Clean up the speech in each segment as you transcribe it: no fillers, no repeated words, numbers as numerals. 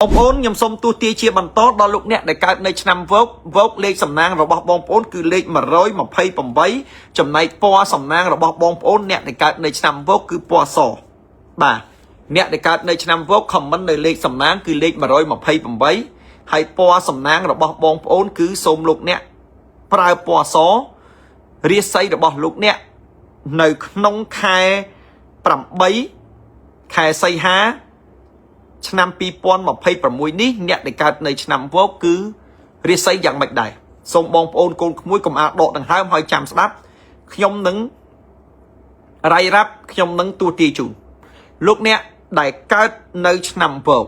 បងប្អូនខ្ញុំសូមទូទាជាបន្តដល់លោកអ្នកដែលកើតនៅឆ្នាំវោកលេខសំណាងរបស់បងប្អូនគឺលេខ128ចំណែកពណ៌សំណាងរបស់បងប្អូនអ្នកដែលកើតនៅឆ្នាំវោកគឺពណ៌សបាទអ្នកដែលកើតនៅឆ្នាំវោកខមមិននៅលេខសំណាងគឺលេខ128ហើយពណ៌សំណាងរបស់បងប្អូនគឺសូមលោកអ្នកប្រើពណ៌សរាសីរបស់លោកអ្នកនៅក្នុងខែ8ខែសីហាឆ្នាំ2026នេះអ្នកដែលកើតនៅឆ្នាំវោកគឺរាសីយ៉ាងម៉េចដែរសូមបងប្អូនកូនក្មួយកុំអាដកដង្ហើមហើយចាំស្ដាប់ខ្ញុំនឹងរាយរាប់ខ្ញុំនឹងទូទាជូនលោកអ្នកដែលកើតនៅឆ្នាំវោក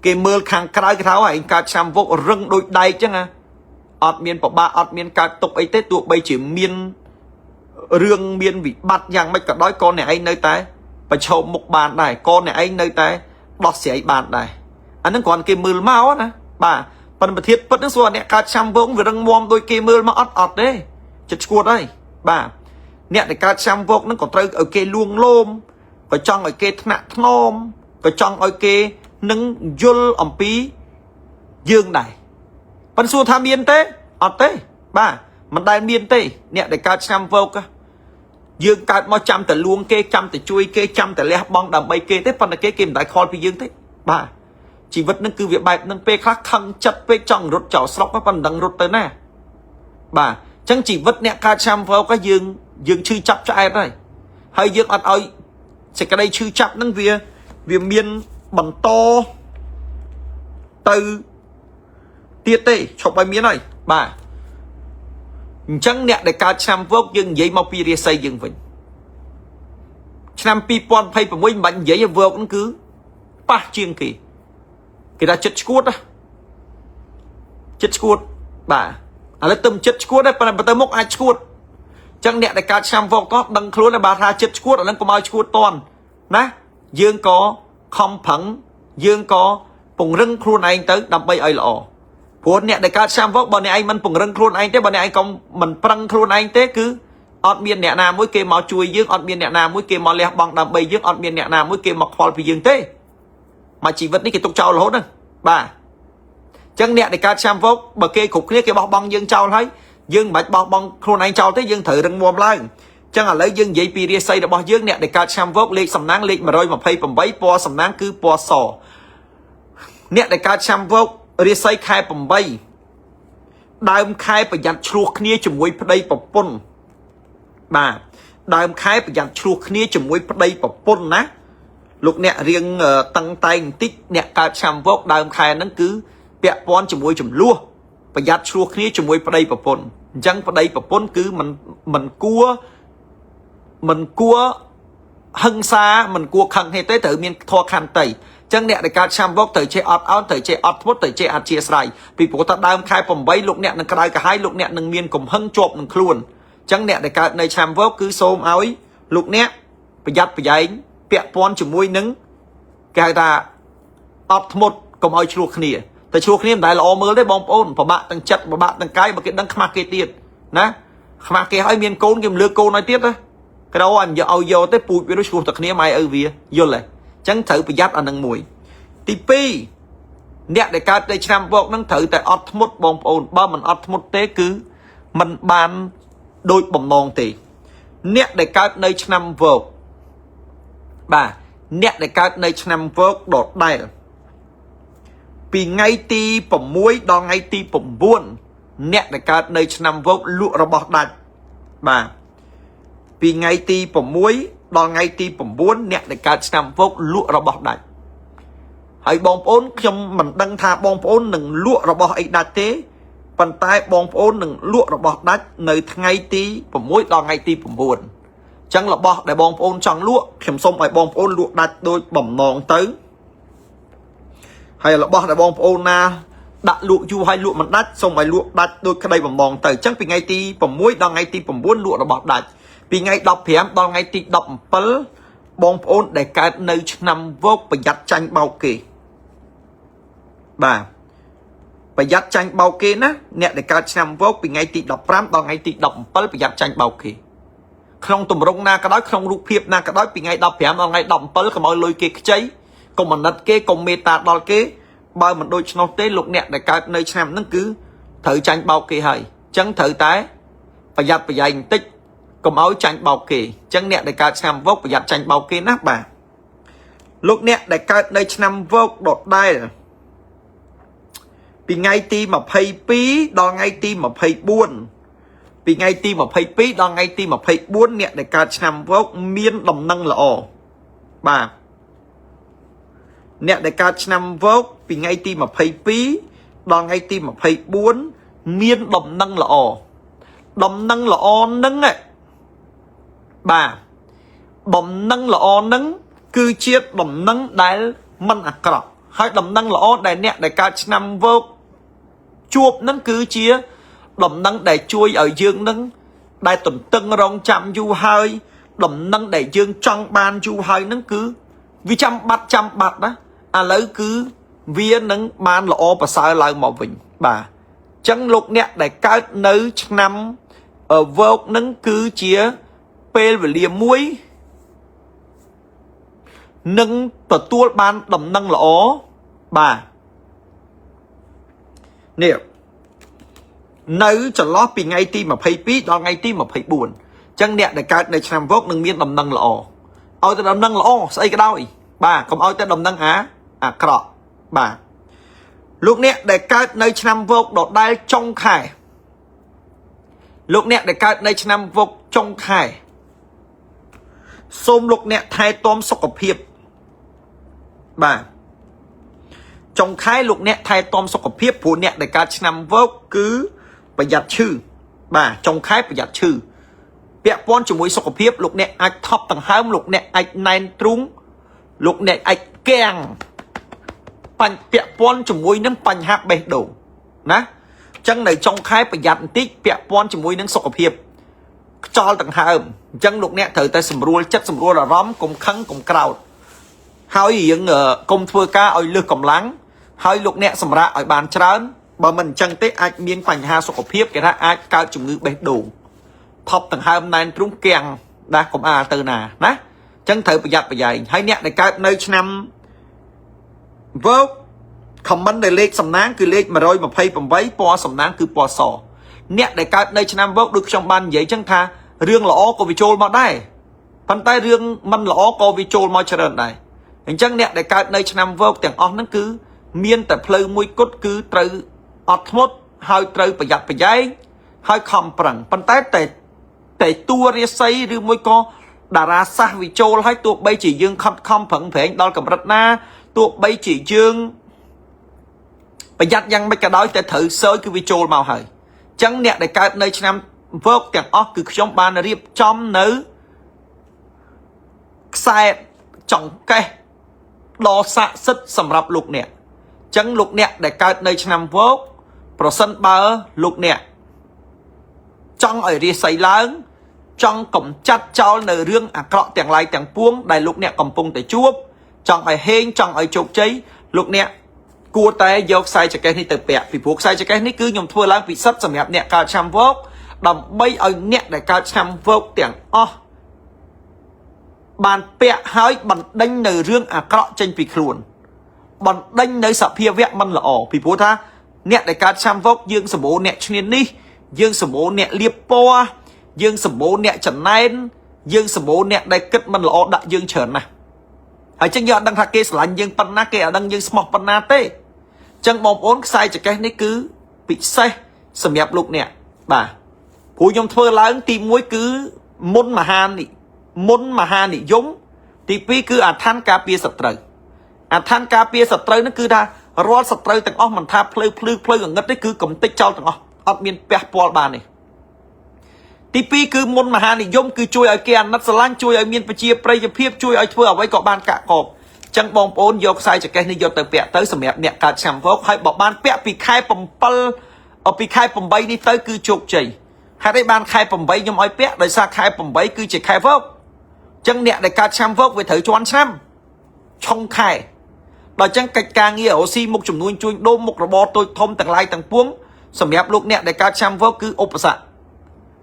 គេមើលខាងក្រៅគេថាឯងកើតឆ្នាំវោករឹងដូចដែកចឹងណាអត់មានប្របាកអត់មានកើតទុកអីទេទោះបីជាមានរឿងមានវិបត្តិយ៉ាងម៉េចក៏ដោយក៏អ្នកឯងនៅតែប្រឈមមុខបានដែរក៏អ្នកឯងនៅតែដោះស្រាយបានដែរអានឹងគ្រាន់គេមើលមកណាបាទប៉ុន្តែប្រធានពិតហ្នឹងសួរអ្នកកើតឆ្នាំវោកវារឹងមាំដូចគេមើលមកអត់ទេចិត្តឈួតហើយបាទអ្នកដែលកើតឆ្នាំវោកហ្នឹងក៏ត្រូវឲ្យគេលួងលោមក៏ចង់ឲ្យគេថ្នាក់ថ្នមក៏ចង់ឲ្យគេនឹងយល់អំពីយើងដែរប៉ុន្តែសួរថាមានទេអត់ទេបាទមិនដែលមានទេអ្នកដែលកើតឆ្នាំវោកយើងកើតមកចាំតែលួងគេចាំតែជួយគេចាំតែលះបង់ដើម្បីគេទេប៉ុន្តែគេមិនដែលខលពីយើងទេបាទជីវិតនឹងគឺវាបែបនឹងពេលខ្លះខឹងចិត្តពេកចង់រត់ចោលស្រុកប៉ុន្តែមិនដឹងរត់ទៅណាបាទអញ្ចឹងជីវិតអ្នកកើតឆ្នាំវោកយើងឈឺចាប់ឆ្អែតហើយយើងអត់ឲ្យសេចក្តីឈឺចាប់នឹងវាមានបន្តទៅទៀតទេឈប់ឲ្យមានហើយបាទអញ្ចឹងអ្នកដែលកើតឆ្នាំវោកយើងនិយាយមកពីរាសីយើងវិញឆ្នាំ2026មិនបាច់និយាយវោកហ្នឹងគឺប៉ះជាងគេថាចិត្តឈួតចិត្តឈួតបាទឥឡូវទៅចិត្តឈួតដែរប៉ុន្តែទៅមុខអាចឈួតអញ្ចឹងអ្នកដែលកើតឆ្នាំវោកក៏ដឹងខ្លួនដែរបាទថាចិត្តឈួតឥឡូវកុំឲ្យឈួតតន់ណាយើងក៏ខំប្រឹងយើងក៏ពង្រឹងខ្លួនឯងទៅដើម្បីឲ្យល្អព្រោះអ្នកដែលកើតឆ្នាំវោកបើអ្នកឯងមិនពង្រឹងខ្លួនឯងទេបើអ្នកឯងក៏មិនប្រឹងខ្លួនឯងទេគឺអត់មានអ្នកណាមួយគេមកជួយយើងអត់មានអ្នកណាមួយគេមកលះបង់ដើម្បីយើងអត់មានអ្នកណាមួយគេមកខ្វល់ពីយើងទេមកជីវិតនេះគេទុកចោលរហូតហ្នឹងបាទអញ្ចឹងអ្នកដែលកើតឆ្នាំវោកបើគេគ្រប់គ្នាគេបោះបង់យើងចោលហើយយើងមិនបាច់បោះបង់ខ្លួនឯងចោលទេយើងត្រូវរឹងមាំឡើងអញ្ចឹងឥឡូវយើងនិយាយពីរាសីរបស់យើងអ្នកដែលកើតឆ្នាំវោកលេខសំណាងលេខ128ពណ៌សំណាងគឺពណ៌សអ្នកដែលកើតឆ្នាំវោករាសីខែ8ដើមខែប្រយ័ត្នឆ្លោះគ្នាជាមួយប្តីប្រពន្ធបាទដើមខែប្រយ័ត្នឆ្លោះគ្នាជាមួយប្តីប្រពន្ធណាលោកអ្នករៀងតឹងតែងបន្តិចអ្នកកើតឆ្នាំវោកដើមខែហ្នឹងគឺពាក់ព័ន្ធជាមួយចំនួនប្រយ័ត្នឆ្លោះគ្នាជាមួយប្តីប្រពន្ធអញ្ចឹងប្តីប្រពន្ធគឺមិនគួរហិង្សាមិនគួរខឹងទេត្រូវមានធម៌ខន្តីអញ្ចឹងអ្នកដែលកើតឆ្នាំវោកត្រូវចេះអត់ឱនត្រូវចេះអត់ធ្មត់ត្រូវចេះអធិស្ស្រ័យពីព្រោះថាដើមខែ8លោកអ្នកនឹងក្តៅក្រហាយលោកអ្នកនឹងមានកំហឹងជាប់នឹងខ្លួនអញ្ចឹងអ្នកដែលកើតនៅឆ្នាំវោកគឺសូមឲ្យលោកអ្នកប្រយ័ត្នប្រយែងពាក់ព័ន្ធជាមួយនឹងគេហៅថាអត់ធ្មត់កុំឲ្យឆ្លោះគ្នាតែឆ្លោះគ្នាមិនដែលល្អមើលទេបងប្អូនប្របាក់ទាំងចិត្តប្របាក់ទាំងកាយបើគេដឹងខ្មាស់គេទៀតណាខ្មាស់គេឲ្យមានកូនគេមិនលើកកូនឲ្យទៀតណាក្រោឲ្យយកទេពូជវាឆ្លោះតែគ្នាម៉ែឪវាយល់ទេអញ្ចឹងត្រូវប្រយ័ត្នអានឹងមួយទី2អ្នកដែលកើតនៅឆ្នាំវោកហ្នឹងត្រូវតែអត់ធ្មត់បងប្អូនបើមិនអត់ធ្មត់ទេគឺมันបានដូចបំណងទេអ្នកដែលកើតនៅឆ្នាំវោកបាទអ្នកដែលកើតនៅឆ្នាំវោកដដែលពីថ្ងៃទី6ដល់ថ្ងៃទី9អ្នកដែលកើតនៅឆ្នាំវោកលក់របស់ដាច់បាទពីថ្ងៃទី6ដល់ថ្ងៃទី9អ្នកដែលកើតឆ្នាំវោកលក់របស់ដាច់ហើយបងប្អូនខ្ញុំមិនដឹងថាបងប្អូននឹងលក់របស់អីដាច់ទេប៉ុន្តែបងប្អូននឹងលក់របស់ដាច់នៅថ្ងៃទី6ដល់ថ្ងៃទី9អញ្ចឹងរបស់ដែលបងប្អូនចង់លក់ខ្ញុំសូមឲ្យបងប្អូនលក់ដាច់ដូចបំណងទៅហើយរបស់ដែលបងប្អូនណាដាក់លក់យូរហើយលក់មិនដាច់សូមឲ្យលក់ដាច់ដូចក្តីបំណងទៅអញ្ចឹងពីថ្ងៃទី6ដល់ថ្ងៃទី9លក់របស់ដាច់ពីថ្ងៃ15ដល់ថ្ងៃទី17បងប្អូនដែលកើតនៅឆ្នាំវោកប្រយ័ត្នចាញ់បោកគេបាទប្រយ័ត្នចាញ់បោកគេណាអ្នកដែលកើតឆ្នាំវោកពីថ្ងៃទី15ដល់ថ្ងៃទី17ប្រយ័ត្នចាញ់បោកគេក្នុងទម្រង់ណាក៏ដោយក្នុងរូបភាពណាក៏ដោយពីថ្ងៃ15ដល់ថ្ងៃ17កុំឲ្យលុយគេខ្ចី កុំអាណិតគេកុំមេត្តាដល់គេបើមិនដូចឆ្នោះទេលោកអ្នកដែលកើតនៅឆ្នាំហ្នឹងគឺត្រូវចាញ់បោកគេហើយអញ្ចឹងត្រូវតែប្រយ័ត្នប្រយែងបន្តិចកុំឲ្យចាញ់បោកគេអញ្ចឹងអ្នកដែលកើតឆ្នាំវោកប្រយ័ត្នចាញ់បោកគេណាបាទលោកអ្នកដែលកើតនៅឆ្នាំវោកដដែលពីថ្ងៃទី22ដល់ថ្ងៃទី24ពីថ្ងៃទី22ដល់ថ្ងៃទី24អ្នកដែលកើតឆ្នាំវោកមានដំណឹងល្អបាទអ្នកដែលកើតឆ្នាំវោកពីថ្ងៃទី22ដល់ថ្ងៃទី24មានដំណឹងល្អដំណឹងល្អនឹងបាទដំណឹងល្អនឹងគឺជាដំណឹងដែលមិនអាក្រក់ហើយដំណឹងល្អដែលអ្នកដែលកើតឆ្នាំវោកជួបនឹងគឺជាដំណឹងដែលជួយឲ្យយើងនឹងដែលទន្ទឹងរង់ចាំយូរហើយដំណឹងដែលយើងចង់បានយូរហើយនឹងគឺវាចាំបាត់ណាឥឡូវគឺវានឹងបានល្អប្រសើរឡើងមកវិញបាទអញ្ចឹងលោកអ្នកដែលកើតនៅឆ្នាំវោកនឹងគឺជាពេលវេលាមួយនឹងទទួលបានដំណឹងល្អបាទនេះនៅចន្លោះពីថ្ងៃទី22ដល់ថ្ងៃទី24អញ្ចឹងអ្នកដែលកើតនៅឆ្នាំវោកនឹងមានដំណឹងល្អឲ្យតែដំណឹងល្អស្អីក៏ដោយបាទកុំឲ្យតែដំណឹងអាក្រក់បាទលោកអ្នកដែលកើតនៅឆ្នាំវោកដដែលចុងខែលោកអ្នកដែលកើតនៅឆ្នាំវោកចុងខែសូមលោកអ្នកថែទាំសុខភាពបាទចុងខែលោកអ្នកថែទាំសុខភាពព្រោះអ្នកដែលកើតឆ្នាំវោកគឺប្រយ័ត្នឈឺបាទចុងខែប្រយ័ត្នឈឺពាក់ព័ន្ធជាមួយសុខភាពលោកអ្នកអាចថប់ដង្ហើមលោកអ្នកអាចណែនទ្រូងលោកអ្នកអាចគាំងពាក់ព័ន្ធជាមួយនឹងបញ្ហាបេះដូងណាអញ្ចឹងនៅចុងខែប្រយ័ត្នបន្តិចពាក់ព័ន្ធជាមួយនឹងសុខភាពខ្យល់ដង្ហើមអញ្ចឹងលោកអ្នកត្រូវតែសម្រួលចិត្តសម្រួលអារម្មណ៍កុំខឹងកុំក្រោធហើយរៀងកុំធ្វើការឲ្យលើសកម្លាំងហើយលោកអ្នកសម្រាកឲ្យបានច្រើនបើមិនអញ្ចឹងទេអាចមានបញ្ហាសុខភាពគេថាអាចកើតជំងឺបេះដូងថប់ដង្ហើមណែនទ្រូងគាំងណាកុំអាលទៅណាណាអញ្ចឹងត្រូវប្រយ័ត្នប្រយែងហើយអ្នកដែលកើតនៅឆ្នាំវោកខមមិនដែលលេខសំណាងគឺលេខ128ពណ៌សំណាងគឺពណ៌សអ្នកដែលកើតនៅឆ្នាំវោកដូចខ្ញុំបាននិយាយចឹងថារឿងល្អក៏វាចូលមកដែរប៉ុន្តែរឿងមិនល្អក៏វាចូលមកច្រើនដែរអញ្ចឹងអ្នកដែលកើតនៅឆ្នាំវោកទាំងអស់ហ្នឹងគឺមានតែផ្លូវមួយគត់គឺត្រូវអត់ធ្មត់ហើយត្រូវប្រយ័ត្នប្រយែងហើយខំប្រឹងប៉ុន្តែតួរាសីឬមួយក៏តារាសាស្ត្រវាចូលហើយទោះបីជាយើងខំប្រឹងប្រែងដល់កម្រិតណាទោះបីជាយើងប្រយ័ត្នយ៉ាងម៉េចក៏ដោយតែត្រូវសើចគឺវាចូលមកហើយអញ្ចឹងអ្នកដែលកើតនៅឆ្នាំវោកទាំងអស់គឺខ្ញុំបានរៀបចំនៅខ្សែចង្កេះដ៏ស័ក្តិសិទ្ធិសម្រាប់លោកអ្នកអញ្ចឹងលោកអ្នកដែលកើតនៅឆ្នាំវោកប្រសិនបើលោកអ្នកចង់ឲ្យរាសីឡើងចង់កំចាត់ចោលនៅរឿងអាក្រក់ទាំងឡាយទាំងពួងដែលលោកអ្នកកំពុងតែជួបចង់ឲ្យហេងចង់ឲ្យជោគជ័យលោកអ្នកគួរតែយកខ្សែចង្កេះនេះទៅពាក់ពីព្រោះខ្សែចង្កេះនេះគឺខ្ញុំធ្វើឡើងពិសិដ្ឋសម្រាប់អ្នកកើតឆ្នាំវោកដើម្បីឲ្យអ្នកដែលកើតឆ្នាំវោកទាំងអស់បានពាក់ហើយបណ្ដេញនៅរឿងអាក្រក់ចេញពីខ្លួនបណ្ដេញនៅសភាវៈមិនល្អពីព្រោះថាអ្នកដែលកើតឆ្នាំវោកយើងសម្បូរអ្នកឈ្នាននេះយើងសម្បូរអ្នកលៀបពណ៌យើងសម្បូរអ្នកចំណែនយើងសម្បូរអ្នកដែលគិតមិនល្អដាក់យើងច្រើនណាស់ហើយចឹងយើងអត់ដឹងថាគេស្រឡាញ់យើងប៉ុណ្ណាគេអត់ដឹងយើងស្មោះប៉ុណ្ណាទេចឹងបងប្អូនខ្សែចង្កេះនេះគឺពិសេសសម្រាប់លោកអ្នកបាទព្រោះខ្ញុំធ្វើឡើងទី1គឺមុនមហានិយមទី2គឺអាឋានការពារសត្រូវអាឋានការពារសត្រូវនោះគឺថារាល់សត្រូវទាំងអស់មិនថាផ្លូវងងឹតទេគឺកំទេចចោលទាំងអស់អត់មានប៉ះពាល់បានទេទី2គឺមុនមហានិយមគឺជួយឲ្យគេអាណិតស្រឡាញ់ជួយឲ្យមានប្រជាប្រិយភាពជួយឲ្យធ្វើអ្វីក៏បានកាក់កបចឹងបងប្អូនយកខ្សែចង្កេះនេះយកទៅពាក់ទៅសម្រាប់អ្នកកើតឆ្នាំវោកហើយបើបានពាក់ពីខែ7ពីខែ8នេះទៅគឺជោគជ័យហេតុអីបានខែ8ខ្ញុំឲ្យពាក់ដោយសារខែ8គឺជាខែវោកចឹងអ្នកដែលកើតឆ្នាំវោកវាត្រូវជន់ឆ្នាំឆុងខែដល់ចឹងកិច្ចការងាររកស៊ីមុខចំនួនជួញដូរមុខរបរតូចធំទាំងឡាយទាំងពួងសម្រាប់លោកអ្នកដែលកើតឆ្នាំវោកគឺឧបសគ្គ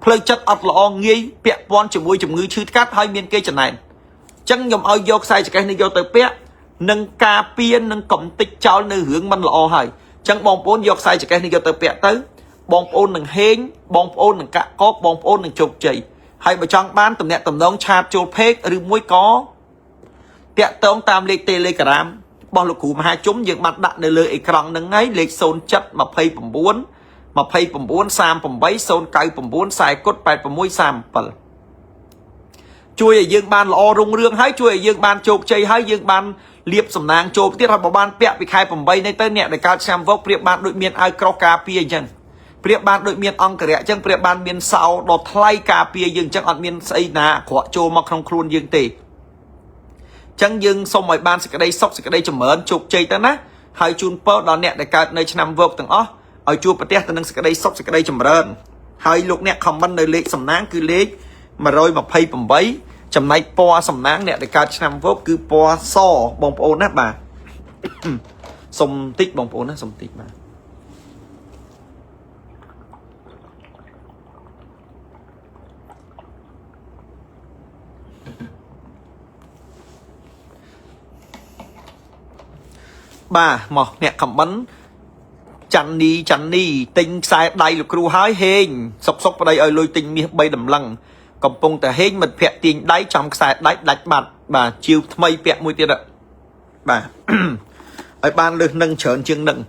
ផ្លូវចិត្តអត់ល្អងាយពាក់ព័ន្ធជាមួយជំងឺឈឺថ្កាត់ហើយមានគេចំណែនចឹងខ្ញុំឲ្យយកខ្សែចង្កេះនេះយកទៅពាក់ nâng ca pia nâng cầm tích cháu nơi hướng mình lọ hỏi chẳng bong ôn dọc sai chỉ cái này cho tớ bẹt tới bong ôn nâng hên bong ôn nâng cạ cóp bong ôn nâng chụp chì hay mà trong bán tầm nẹt tầm nông chạp chụp hết rồi muối có bẹt tông tam lê telegram bong lục cụ mà hai chúng dựng mặt đặt nơi lưỡi ekran nâng ấy lê xôn chất mà phay bầm bốn sam bầm bấy xôn cay bầm bốn xài cốt bẹt bầm muối sam bẩn chui ở dương ban lọ rung rương hái chui ở dương ban chụp chì hái dương ban liệp sầm nang chụp tiết học ban bẹt bị khai bầm bayในเต้นเนี่ยในการแชมป์วอกเปรียบบานโดยเมียนไอครอกาเปียจังเปรียบบานโดยเมียนองกระเระจังเปรียบบานเมียนเสาดอดไทยกาเปียยังจังอัดเมียนไซนาขวโจมาครองครูนยังตีจังยังสมัยบานสกัดได้ซอกสกัดได้จมเหมือนจุกใจแต่นะให้จูนเปิลดอนเนี่ยในการในชนำวอกต่างอ๋อเอาจูประเทศต่างสกัดได้ซอกสกัดได้จมเหมือนให้ลูกเนี่ยคำมันในเล็กสำนักคือเล็กมาโรยมาเพย์ผมไว้จำในปอสำนักเนี่ยในการชนำวอกคือปอซ่อบองโอนนะบ่าสมติกบองโอนนะสมติกมาบ่าหมอเนี่ยคำมันจันนี่ติงสายใดหรือครูหายเฮงซกไปได้ลอยติงมีใบดำลังกำปงแต่เฮงมันเพียติงได้จำสายได้ดัดบัดบ่าชิวทำไมเปียมวยเตี้ยบ่าไอ้บ้านเลือกนั่งเฉินเชียงหนึ่ง